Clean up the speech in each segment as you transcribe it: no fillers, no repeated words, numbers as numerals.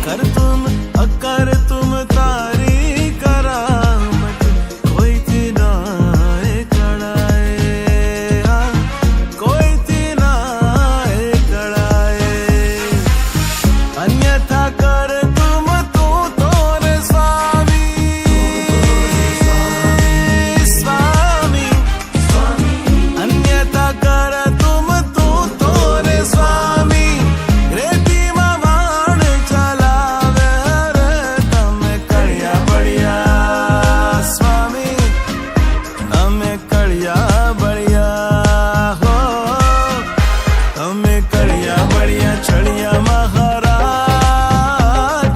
अकर तुम तारी करामत कोई थी ना कड़ाए, कोई थी ना कड़ाए। अन्यथा कर तुम तू तोरे स्वामी, स्वामी अन्यथा कर तुम तू तोरे स्वामी। रेती मावाण चलावे रे तमे कड़िया बढ़िया स्वामी, तमे कड़िया बढ़िया हो, तमे कड़िया बढ़िया छड़िया महाराज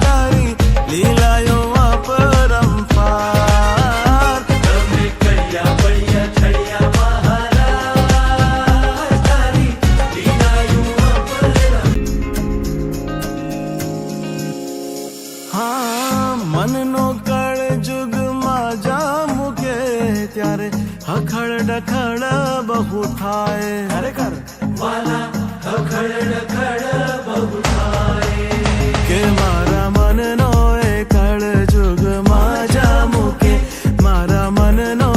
तारी लीलायो अपरंपार। तमे कड़िया बढ़िया छड़िया महाराज तारी लीलायो अपरंपार। हाँ मननो कळ जुग माजा मुके त्यारे हखड़ डखड़ बहु थाए। खरेखर वाला अखड़ डखड़ बहु थाए। के मारा मननो कळ जुग माजा मुके, मारा मननो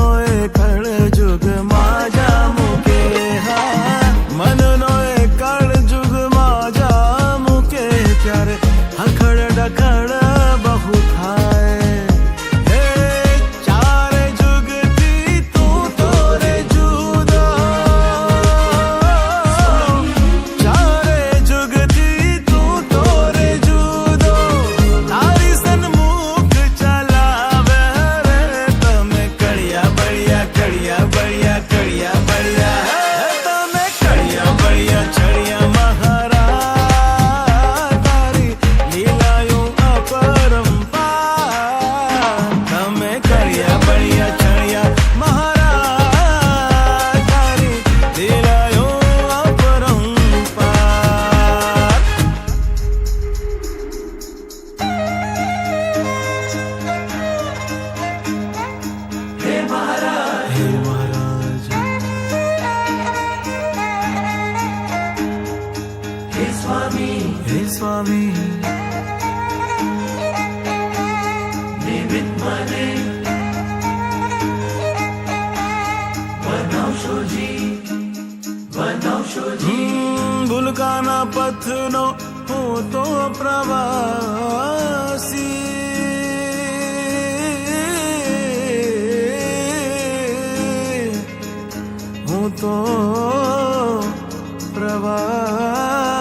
कळ जुग माजा मुके। हाँ मननो कळ जुग माजा मुके त्यारे हखड़ डखड़ बहु थाए। हे चारे जुग थी तू तोरे जुदा, चारे जुग थी तू तोरे जुदो। तारी सन्मुख चलावे रे तमे कड़िया बढ़िया कड़िया बढ़िया कड़िया बढ़िया। तमे कड़िया बढ़िया छड़िया महाराज तारी लीलायो अपरंपार। तमे कड़िया बढ़िया छड़िया महाराज तारी लीलायो अपरंपार। हे महाराज हे महाराज हे स्वामी हे स्वामी निमित्त मने बनावशो जी, बनावशो जी। ભૂલકાના પથનો હું તો પ્રવાસી, હું તો પ્રવાસી।